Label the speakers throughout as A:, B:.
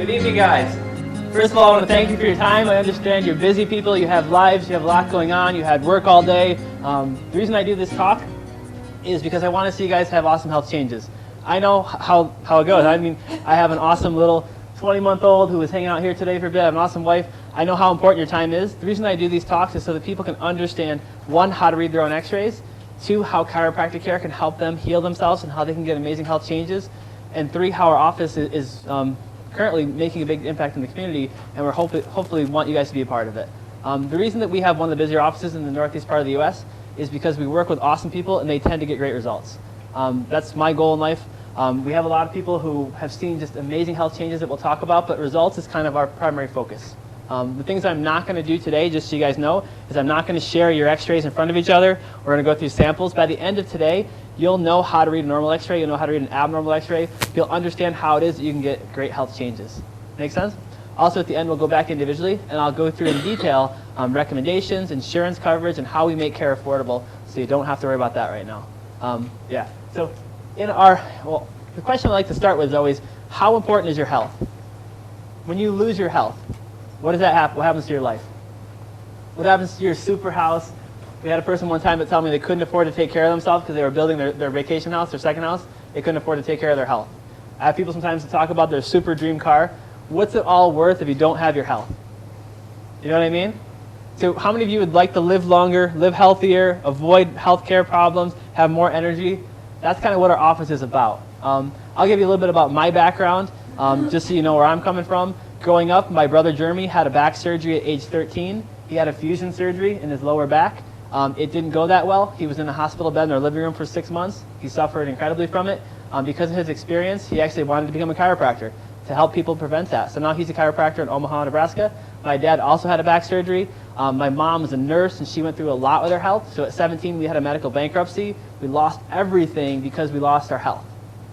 A: Good evening, guys. First of all, I want to thank you for your time. I understand you're busy people, you have lives, you have a lot going on, you had work all day. The reason I do this talk is because I want to see you guys have awesome health changes. I know how it goes. I mean, I have an awesome little 20-month-old who is hanging out here today for a bit. I have an awesome wife. I know how important your time is. The reason I do these talks is so that people can understand, one, how to read their own x-rays, two, how chiropractic care can help them heal themselves and how they can get amazing health changes, and three, how our office is currently making a big impact in the community, and we're hopefully want you guys to be a part of it. The reason that we have one of the busier offices in the northeast part of the U.S. is because we work with awesome people and they tend to get great results. That's my goal in life. We have a lot of people who have seen just amazing health changes that we'll talk about, but results is kind of our primary focus. The things I'm not going to do today, just so you guys know, is I'm not going to share your x-rays in front of each other. We're going to go through samples. By the end of today, you'll know how to read a normal x-ray, you'll know how to read an abnormal x-ray, you'll understand how it is that you can get great health changes. Make sense? Also at the end, we'll go back individually, and I'll go through in detail recommendations, insurance coverage, and how we make care affordable, so you don't have to worry about that right now. Yeah. So the question I like to start with is always, how important is your health? When you lose your health, what does that happen? What happens to your life? What happens to your super house? We had a person one time that told me they couldn't afford to take care of themselves because they were building their vacation house, their second house. They couldn't afford to take care of their health. I have people sometimes talk about their super dream car. What's it all worth if you don't have your health? You know what I mean? So how many of you would like to live longer, live healthier, avoid health care problems, have more energy? That's kind of what our office is about. I'll give you a little bit about my background, just so you know where I'm coming from. Growing up, my brother Jeremy had a back surgery at age 13. He had a fusion surgery in his lower back. It didn't go that well. He was in a hospital bed in our living room for 6 months. He suffered incredibly from it. Because of his experience, he actually wanted to become a chiropractor to help people prevent that. So now he's a chiropractor in Omaha, Nebraska. My dad also had a back surgery. My mom was a nurse, and she went through a lot with her health. So at 17, we had a medical bankruptcy. We lost everything because we lost our health.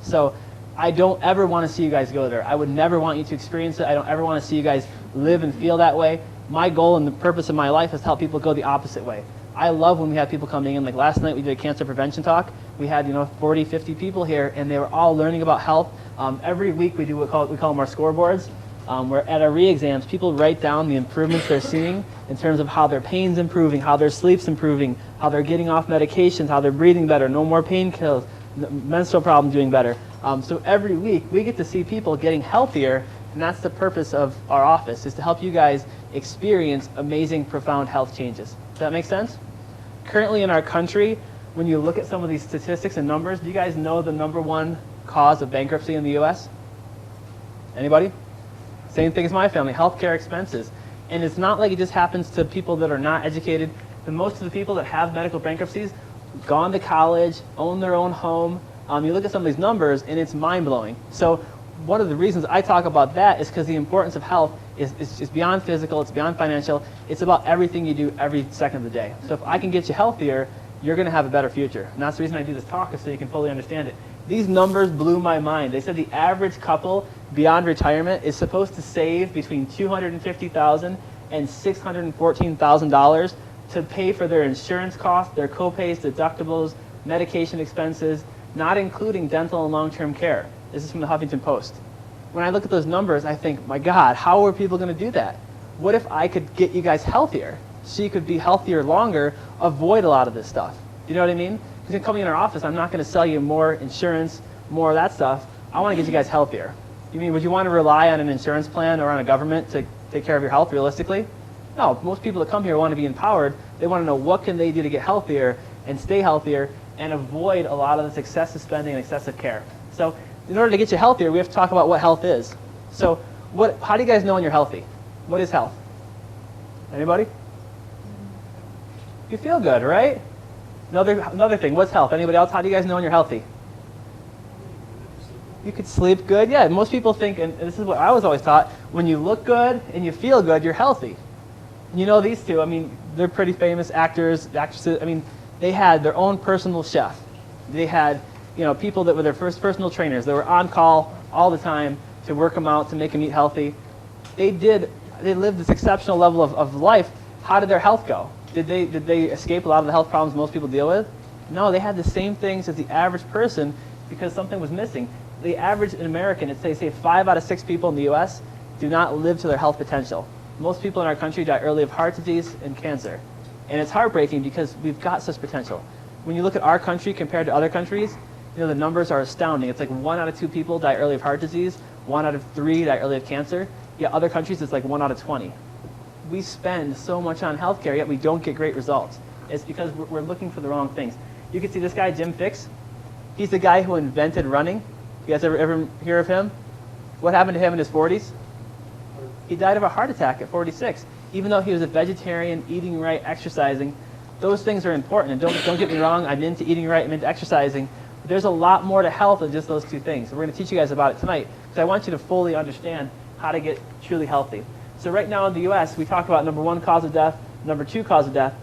A: So I don't ever want to see you guys go there. I would never want you to experience it. I don't ever want to see you guys live and feel that way. My goal and the purpose of my life is to help people go the opposite way. I love when we have people coming in. Like last night we did a cancer prevention talk. We had 40, 50 people here, and they were all learning about health. Every week we do we call them our scoreboards. Where at our re-exams, people write down the improvements they're seeing in terms of how their pain's improving, how their sleep's improving, how they're getting off medications, how they're breathing better, no more painkillers, menstrual problems doing better. So every week we get to see people getting healthier, and that's the purpose of our office, is to help you guys experience amazing, profound health changes. Does that make sense? Currently in our country, when you look at some of these statistics and numbers, do you guys know the #1 cause of bankruptcy in the U.S.? Anybody? Same thing as my family, healthcare expenses. And it's not like it just happens to people that are not educated. Most of the people that have medical bankruptcies, gone to college, own their own home. You look at some of these numbers, and it's mind-blowing. So one of the reasons I talk about that is because the importance of health is beyond physical, it's beyond financial, it's about everything you do every second of the day. So if I can get you healthier, you're going to have a better future. And that's the reason I do this talk, is so you can fully understand it. These numbers blew my mind. They said the average couple beyond retirement is supposed to save between $250,000 and $614,000 to pay for their insurance costs, their co-pays, deductibles, medication expenses, not including dental and long-term care. This is from the Huffington Post. When I look at those numbers, I think, my God, how are people going to do that? What if I could get you guys healthier? So you could be healthier longer, avoid a lot of this stuff. Do you know what I mean? Because you're coming in our office, I'm not going to sell you more insurance, more of that stuff. I want to get you guys healthier. You mean, would you want to rely on an insurance plan or on a government to take care of your health realistically? No, most people that come here want to be empowered. They want to know what can they do to get healthier and stay healthier and avoid a lot of this excessive spending and excessive care. So in order to get you healthier, we have to talk about what health is. So how do you guys know when you're healthy? What is health? Anybody? You feel good, right? Another thing, what's health? Anybody else? How do you guys know when you're healthy? You could sleep good. Yeah, most people think, and this is what I was always taught, when you look good and you feel good, you're healthy. You know these two, I mean, they're pretty famous actors, actresses. I mean, they had their own personal chef. They had, people that were their first personal trainers. They were on call all the time to work them out, to make them eat healthy. They lived this exceptional level of life. How did their health go? Did they escape a lot of the health problems most people deal with? No, they had the same things as the average person because something was missing. The average American, it's say 5 out of 6 people in the U.S. do not live to their health potential. Most people in our country die early of heart disease and cancer. And it's heartbreaking because we've got such potential. When you look at our country compared to other countries, the numbers are astounding. It's like 1 out of 2 people die early of heart disease, 1 out of 3 die early of cancer. Yet other countries, it's like 1 out of 20. We spend so much on healthcare, yet we don't get great results. It's because we're looking for the wrong things. You can see this guy, Jim Fixx. He's the guy who invented running. You guys ever hear of him? What happened to him in his 40s? He died of a heart attack at 46. Even though he was a vegetarian, eating right, exercising, those things are important. And don't get me wrong, I'm into eating right, I'm into exercising. But there's a lot more to health than just those 2 things. So we're going to teach you guys about it tonight because I want you to fully understand how to get truly healthy. So right now in the U.S., we talk about number 1 cause of death, number 2 cause of death.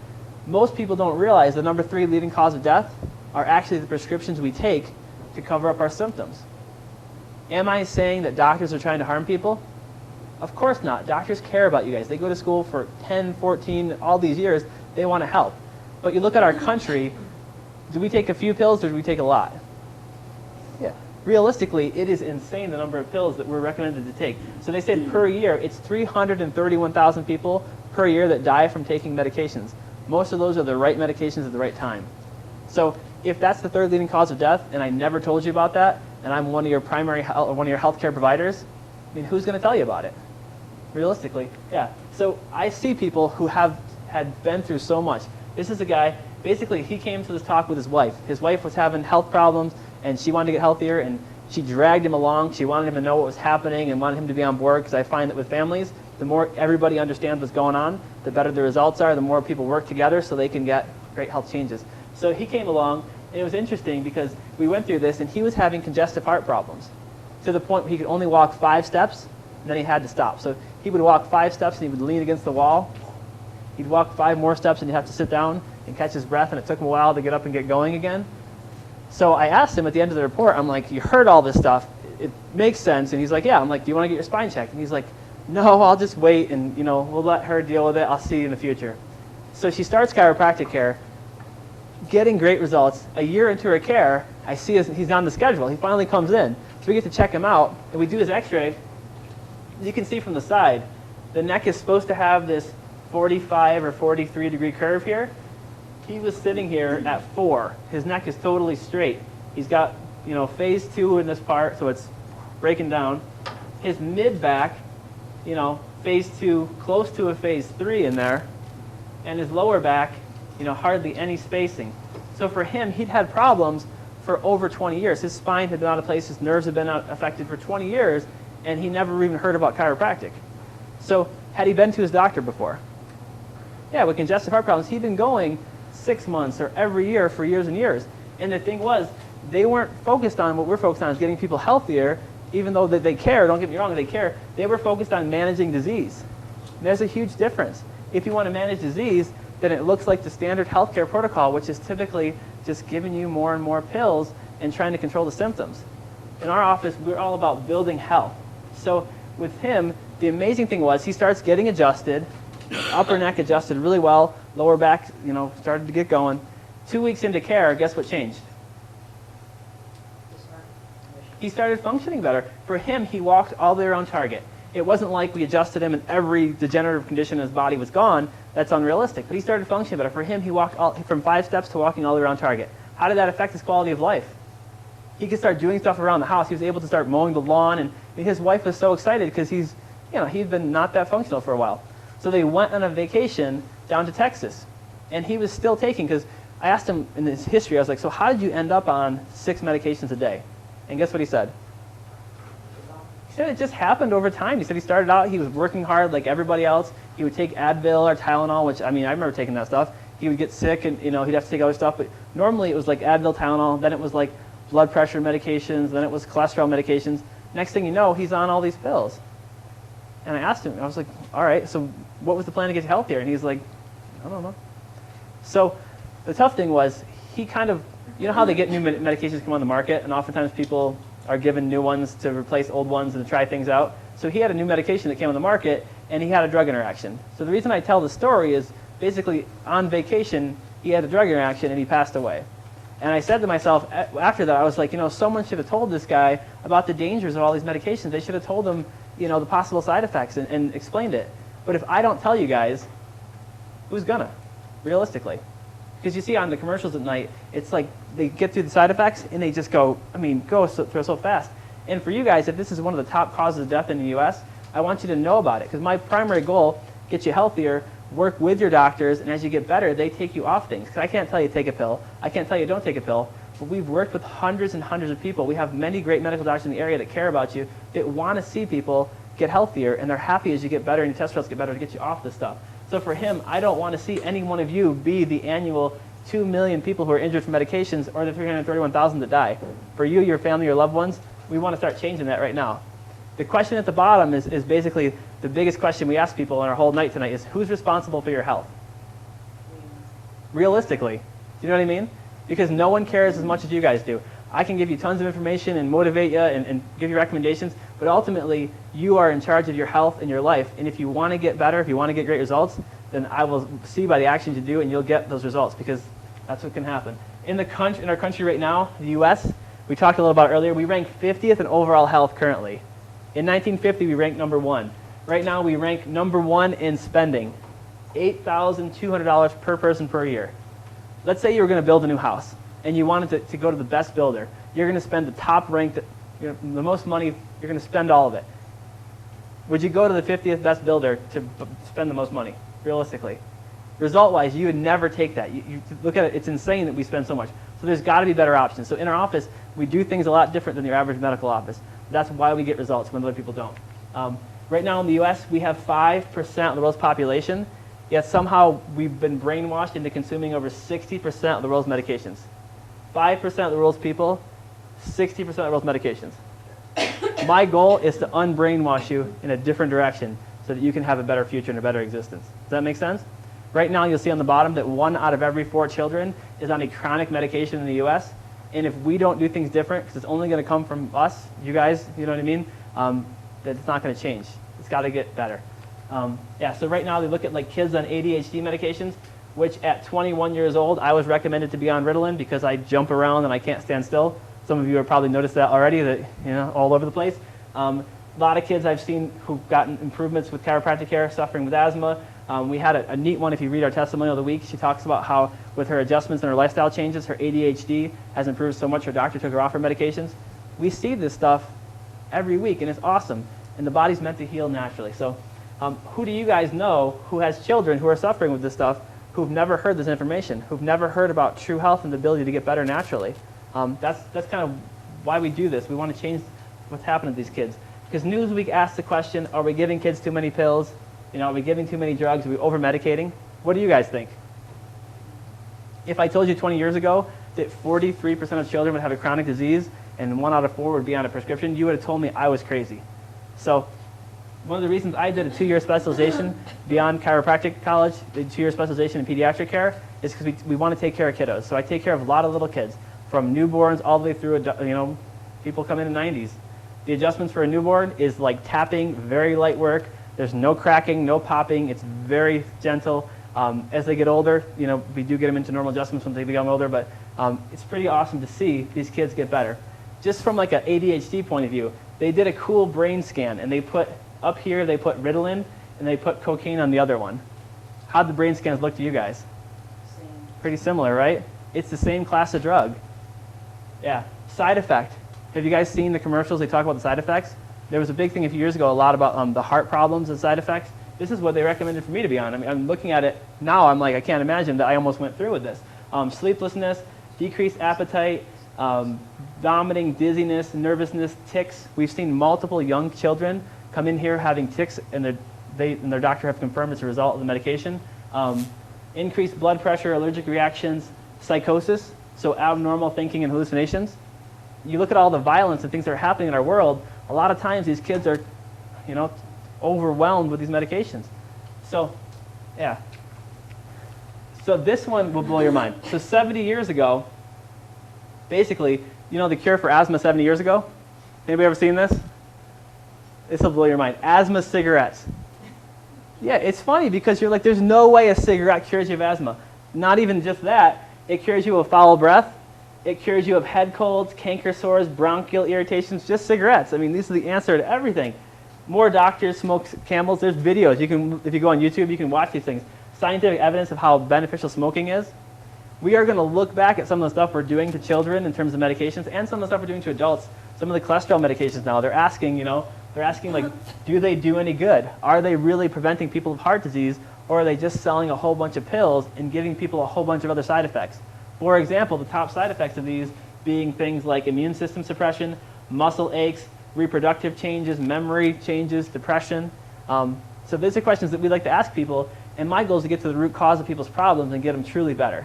A: Most people don't realize the number 3 leading cause of death are actually the prescriptions we take to cover up our symptoms. Am I saying that doctors are trying to harm people? Of course not. Doctors care about you guys. They go to school for 10, 14, all these years. They want to help. But you look at our country, do we take a few pills or do we take a lot? Yeah. Realistically, it is insane the number of pills that we're recommended to take. So they said per year, it's 331,000 people per year that die from taking medications. Most of those are the right medications at the right time. So if that's the 3rd leading cause of death, and I never told you about that, and I'm one of your primary health, or one of your healthcare providers, I mean, who's going to tell you about it? Realistically, yeah. So I see people who had been through so much. This is a guy, basically he came to this talk with his wife. His wife was having health problems and she wanted to get healthier and she dragged him along. She wanted him to know what was happening and wanted him to be on board because I find that with families, the more everybody understands what's going on, the better the results are, the more people work together so they can get great health changes. So he came along and it was interesting because we went through this and he was having congestive heart problems to the point where he could only walk 5 steps and then he had to stop. So he would walk 5 steps and he would lean against the wall. He'd walk 5 more steps and he'd have to sit down and catch his breath, and it took him a while to get up and get going again. So I asked him at the end of the report, I'm like, you heard all this stuff, it makes sense. And he's like, yeah. I'm like, do you want to get your spine checked? And he's like, no, I'll just wait and we'll let her deal with it. I'll see you in the future. So she starts chiropractic care, getting great results. A year into her care, I see he's on the schedule. He finally comes in. So we get to check him out and we do his x-ray. You can see from the side, the neck is supposed to have this 45 or 43 degree curve here. He was sitting here at 4. His neck is totally straight. He's got, phase 2 in this part, so it's breaking down. His mid back, phase 2, close to a phase 3 in there. And his lower back, hardly any spacing. So for him, he'd had problems for over 20 years. His spine had been out of place, his nerves had been affected for 20 years, and he never even heard about chiropractic. So had he been to his doctor before? Yeah, with congestive heart problems, he'd been going 6 months or every year for years and years. And the thing was, they weren't focused on what we're focused on, is getting people healthier, even though they care, don't get me wrong, they care. They were focused on managing disease. And there's a huge difference. If you want to manage disease, then it looks like the standard healthcare protocol, which is typically just giving you more and more pills and trying to control the symptoms. In our office, we're all about building health. So with him, the amazing thing was he starts getting adjusted, upper neck adjusted really well, lower back, started to get going. 2 weeks into care, guess what changed? He started functioning better. For him, he walked all the way around target. It wasn't like we adjusted him and every degenerative condition in his body was gone. That's unrealistic. But he started functioning better. For him, he walked from 5 steps to walking all the way around target. How did that affect his quality of life? He could start doing stuff around the house. He was able to start mowing the lawn, and his wife was so excited because he'd been not that functional for a while. So they went on a vacation down to Texas, and he was still taking, because I asked him in his history, I was like, so how did you end up on 6 medications a day? And guess what he said? He said it just happened over time. He said he started out, he was working hard like everybody else. He would take Advil or Tylenol, which, I remember taking that stuff. He would get sick and, he'd have to take other stuff. But normally it was like Advil, Tylenol, then it was like blood pressure medications, then it was cholesterol medications. Next thing you know, he's on all these pills. And I asked him, I was like, all right, so what was the plan to get healthier? And he's like, I don't know. So the tough thing was, he kind of, how they get new medications come on the market, and oftentimes people are given new ones to replace old ones and to try things out. So he had a new medication that came on the market, and he had a drug interaction. So the reason I tell the story is basically on vacation, he had a drug interaction and he passed away. And I said to myself after that, I was like, someone should have told this guy about the dangers of all these medications. They should have told him, the possible side effects and explained it. But if I don't tell you guys, who's gonna, realistically? Because you see on the commercials at night, it's like they get through the side effects and they just go so fast. And for you guys, if this is one of the top causes of death in the U.S., I want you to know about it. Because my primary goal, get you healthier, work with your doctors, and as you get better, they take you off things. Because I can't tell you take a pill. I can't tell you don't take a pill. But we've worked with hundreds and hundreds of people. We have many great medical doctors in the area that care about you, that want to see people get healthier, and they're happy as you get better and your test results get better to get you off this stuff. So for him, I don't want to see any one of you be the annual 2 million people who are injured from medications or the 331,000 that die. For you, your family, your loved ones, we want to start changing that right now. The question at the bottom is basically the biggest question we ask people in our whole night tonight is, who's responsible for your health? Realistically. Do you know what I mean? Because no one cares as much as you guys do. I can give you tons of information and motivate you and give you recommendations, but ultimately, you are in charge of your health and your life. And if you want to get better, if you want to get great results, then I will see by the actions you do, and you'll get those results, because that's what can happen. In our country right now, the U.S., we talked a little about it earlier, we rank 50th in overall health currently. In 1950, we ranked number 1. Right now, we rank number 1 in spending, $8,200 per person per year. Let's say you were going to build a new house, and you wanted to go to the best builder. You're going to spend the top ranked, the most money, you're going to spend all of it. Would you go to the 50th best builder to spend the most money, realistically? Result-wise, you would never take that. You look at it, it's insane that we spend so much. So there's got to be better options. So in our office, we do things a lot different than your average medical office. That's why we get results when other people don't. Right now in the U.S., we have 5% of the world's population, yet somehow we've been brainwashed into consuming over 60% of the world's medications. 5% of the world's people, 60% of the world's medications. My goal is to unbrainwash you in a different direction so that you can have a better future and a better existence. Does that make sense? Right now, you'll see on the bottom that 1 out of every 4 children is on a chronic medication in the U.S. And if we don't do things different, because it's only going to come from us, you guys, you know what I mean, that it's not going to change. It's got to get better. So right now, they look at like kids on ADHD medications, which at 21 years old, I was recommended to be on Ritalin because I jump around and I can't stand still. Some of you have probably noticed that already, that all over the place. A lot of kids I've seen who've gotten improvements with chiropractic care suffering with asthma. We had a neat one, if you read our testimonial of the week, she talks about how with her adjustments and her lifestyle changes, her ADHD has improved so much her doctor took her off her medications. We see this stuff every week, and it's awesome. And the body's meant to heal naturally. So who do you guys know who has children who are suffering with this stuff, who've never heard this information, who've never heard about true health and the ability to get better naturally? That's kind of why we do this. We want to change what's happening to these kids. Because Newsweek asked the question, are we giving kids too many pills? Are we giving too many drugs? Are we over-medicating? What do you guys think? If I told you 20 years ago that 43% of children would have a chronic disease and 1 out of 4 would be on a prescription, you would have told me I was crazy. So one of the reasons I did a 2-year specialization beyond chiropractic college, the 2-year specialization in pediatric care, is because we want to take care of kiddos. So I take care of a lot of little kids, from newborns all the way through, people come in the 90s. The adjustments for a newborn is like tapping, very light work. There's no cracking, no popping. It's very gentle. As they get older, we do get them into normal adjustments when they become older, but it's pretty awesome to see these kids get better. Just from like an ADHD point of view, they did a cool brain scan, and they put, up here, they put Ritalin, and they put cocaine on the other one. How'd the brain scans look to you guys?
B: Same.
A: Pretty similar, right? It's the same class of drug. Yeah. Side effect. Have you guys seen the commercials? They talk about the side effects. There was a big thing a few years ago, a lot about the heart problems and side effects. This is what they recommended for me to be on. I mean, I'm looking at it now, I'm like, I can't imagine that I almost went through with this. Sleeplessness, decreased appetite, vomiting, dizziness, nervousness, tics. We've seen multiple young children come in here having tics, and their doctor have confirmed it's a result of the medication. Increased blood pressure, allergic reactions, psychosis, so abnormal thinking and hallucinations. You look at all the violence and things that are happening in our world, a lot of times these kids are, overwhelmed with these medications. So, yeah. So this one will blow your mind. So 70 years ago, basically, the cure for asthma 70 years ago? Anybody ever seen this? This will blow your mind. Asthma cigarettes. Yeah, it's funny because you're like, there's no way a cigarette cures you of asthma. Not even just that, it cures you of foul breath, It cures you of head colds, canker sores, bronchial irritations, just cigarettes. I mean, these are the answer to everything. More doctors smoke Camels. There's videos. You can, if you go on YouTube, you can watch these things. Scientific evidence of how beneficial smoking is. We are going to look back at some of the stuff we're doing to children in terms of medications and some of the stuff we're doing to adults. Some of the cholesterol medications now, they're asking, like, do they do any good? Are they really preventing people of heart disease, or are they just selling a whole bunch of pills and giving people a whole bunch of other side effects? For example, the top side effects of these being things like immune system suppression, muscle aches, reproductive changes, memory changes, depression. So these are questions that we like to ask people, and my goal is to get to the root cause of people's problems and get them truly better.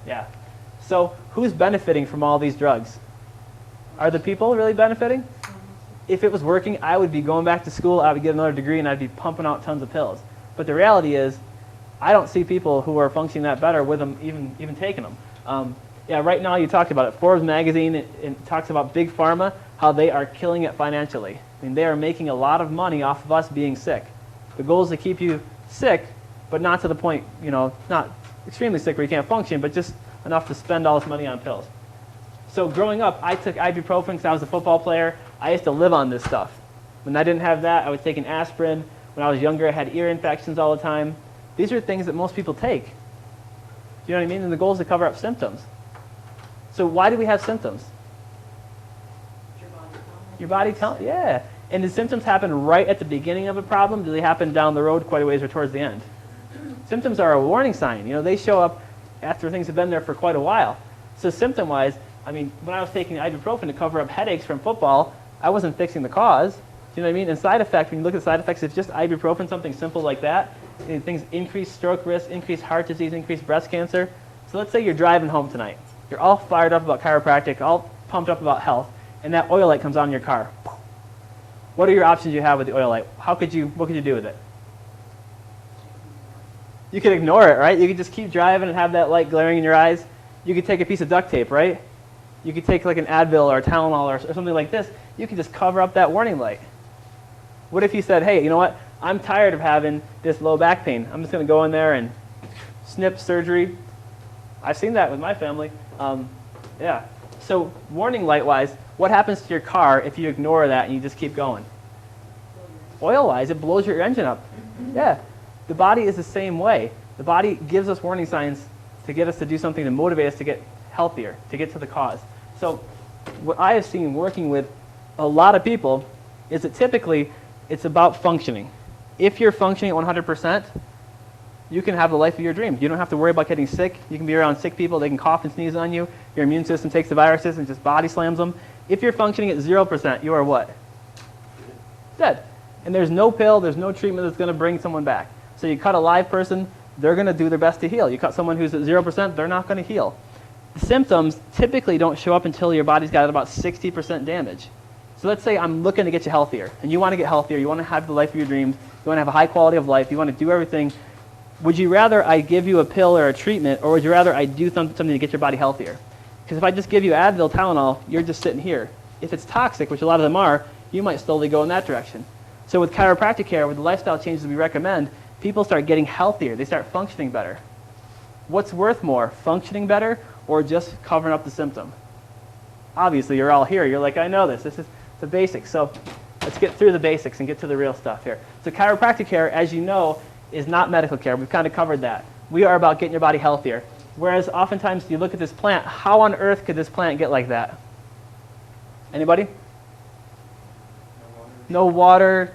A: Yeah. So who's benefiting from all these drugs? Are the people really benefiting? If it was working, I would be going back to school, I would get another degree, and I'd be pumping out tons of pills. But the reality is, I don't see people who are functioning that better with them even taking them. Yeah, right now you talked about it. Forbes magazine it talks about Big Pharma, how they are killing it financially. I mean, they are making a lot of money off of us being sick. The goal is to keep you sick, but not to the point, not extremely sick where you can't function, but just enough to spend all this money on pills. So growing up, I took ibuprofen because I was a football player. I used to live on this stuff. When I didn't have that, I was taking aspirin. When I was younger, I had ear infections all the time. These are things that most people take. Do you know what I mean? And the goal is to cover up symptoms. So why do we have symptoms? Your body tells, yeah. And do symptoms happen right at the beginning of a problem? Do they happen down the road quite a ways or towards the end? Symptoms are a warning sign. They show up after things have been there for quite a while. So symptom-wise, I mean, when I was taking ibuprofen to cover up headaches from football, I wasn't fixing the cause. Do you know what I mean? And side effects, when you look at side effects, it's just ibuprofen, something simple like that. Things increase stroke risk, increase heart disease, increase breast cancer. So let's say you're driving home tonight. You're all fired up about chiropractic, all pumped up about health, and that oil light comes on in your car. What are your options you have with the oil light? What could you do with it? You could ignore it, right? You could just keep driving and have that light glaring in your eyes. You could take a piece of duct tape, right? You could take like an Advil or a Tylenol or something like this. You could just cover up that warning light. What if you said, hey, you know what? I'm tired of having this low back pain. I'm just going to go in there and snip surgery. I've seen that with my family. Yeah. So warning light-wise, what happens to your car if you ignore that and you just keep going? Oil-wise, it blows your engine up. Yeah. The body is the same way. The body gives us warning signs to get us to do something to motivate us to get healthier, to get to the cause. So what I have seen working with a lot of people is that typically it's about functioning. If you're functioning at 100%, you can have the life of your dreams. You don't have to worry about getting sick. You can be around sick people. They can cough and sneeze on you. Your immune system takes the viruses and just body slams them. If you're functioning at 0%, you are what? Dead. And there's no pill, there's no treatment that's going to bring someone back. So you cut a live person, they're going to do their best to heal. You cut someone who's at 0%, they're not going to heal. The symptoms typically don't show up until your body's got about 60% damage. So let's say I'm looking to get you healthier, and you want to get healthier, you want to have the life of your dreams, you want to have a high quality of life, you want to do everything. Would you rather I give you a pill or a treatment, or would you rather I do something to get your body healthier? Because if I just give you Advil, Tylenol, you're just sitting here. If it's toxic, which a lot of them are, you might slowly go in that direction. So with chiropractic care, with the lifestyle changes we recommend, people start getting healthier. They start functioning better. What's worth more, functioning better or just covering up the symptom? Obviously, you're all here. You're like, I know this. This is the basics. So let's get through the basics and get to the real stuff here. So chiropractic care, as you know, is not medical care. We've kind of covered that. We are about getting your body healthier. Whereas oftentimes you look at this plant, how on earth could this plant get like that? Anybody? No water,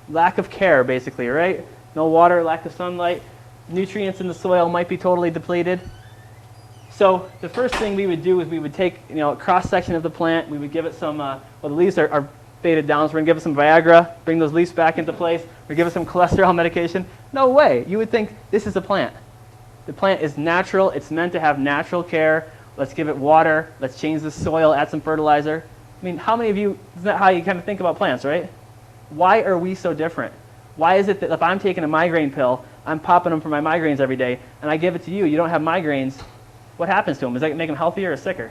A: lack of care, basically, right? No water, lack of sunlight. Nutrients in the soil might be totally depleted. So the first thing we would do is we would take a cross-section of the plant. We would give it some, well, the leaves are faded down, so we're going to give it some Viagra, bring those leaves back into place. We're going to give it some cholesterol medication. No way. You would think this is a plant. The plant is natural. It's meant to have natural care. Let's give it water. Let's change the soil, add some fertilizer. I mean, how many of you, isn't that how you kind of think about plants, right? Why are we so different? Why is it that if I'm taking a migraine pill, I'm popping them for my migraines every day, and I give it to you, you don't have migraines, what happens to them? Does that make them healthier or sicker?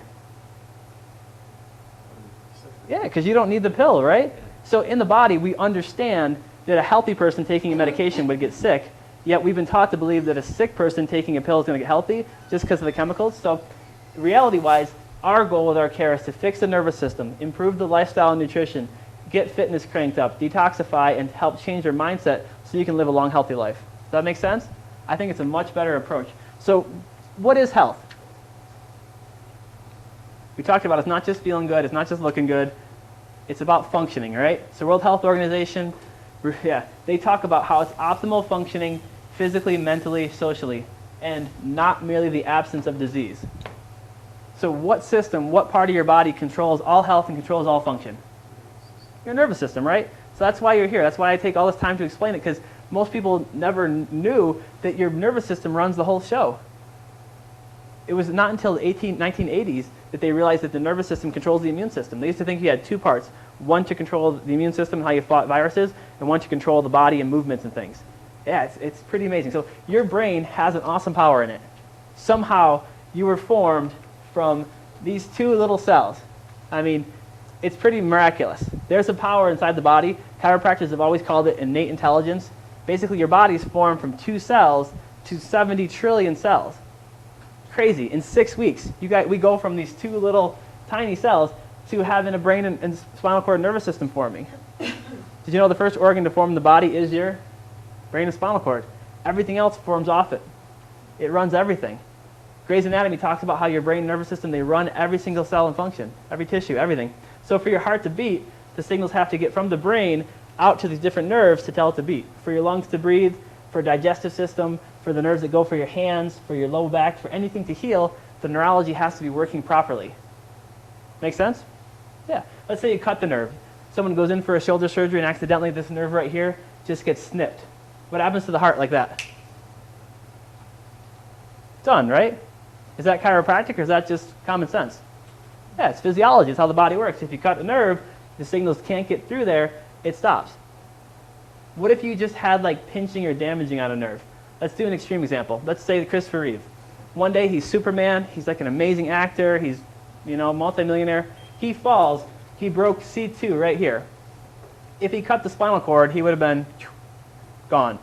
A: Yeah, because you don't need the pill, right? So in the body, we understand that a healthy person taking a medication would get sick, yet we've been taught to believe that a sick person taking a pill is going to get healthy just because of the chemicals. So reality-wise, Our goal with our care is to fix the nervous system, improve the lifestyle and nutrition, get fitness cranked up, detoxify, and help change your mindset so you can live a long, healthy life. Does that make sense? I think it's a much better approach. So what is health? We talked about it's not just feeling good, it's not just looking good, it's about functioning, right? So World Health Organization, they talk about how it's optimal functioning physically, mentally, socially, and not merely the absence of disease. So what system, what part of your body controls all health and controls all function? Your nervous system, right? So that's why you're here. That's why I take all this time to explain it, because most people never knew that your nervous system runs the whole show. It was not until the 1980s that they realized that the nervous system controls the immune system. They used to think you had two parts, one to control the immune system and how you fought viruses, and one to control the body and movements and things. Yeah, it's pretty amazing. So your brain has an awesome power in it. Somehow you were formed from these two little cells. I mean, it's pretty miraculous. There's a power inside the body. Chiropractors have always called it innate intelligence. Basically, your body's formed from 2 cells to 70 trillion cells. Crazy. In 6 weeks, we go from these 2 little tiny cells to having a brain and spinal cord nervous system forming. Did you know the first organ to form in the body is your brain and spinal cord? Everything else forms off it. It runs everything. Gray's Anatomy talks about how your brain and nervous system, they run every single cell and function, every tissue, everything. So for your heart to beat, the signals have to get from the brain out to these different nerves to tell it to beat. For your lungs to breathe, for digestive system, for the nerves that go for your hands, for your low back, for anything to heal, the neurology has to be working properly. Make sense? Yeah. Let's say you cut the nerve. Someone goes in for a shoulder surgery and accidentally this nerve right here just gets snipped. What happens to the heart like that? Done, right? Is that chiropractic or is that just common sense? Yeah, it's physiology. It's how the body works. If you cut a nerve, the signals can't get through there, it stops. What if you just had like pinching or damaging on a nerve? Let's do an extreme example. Let's say Christopher Reeve. One day he's Superman, he's like an amazing actor, he's, multimillionaire. He falls, he broke C2 right here. If he cut the spinal cord, he would have been gone.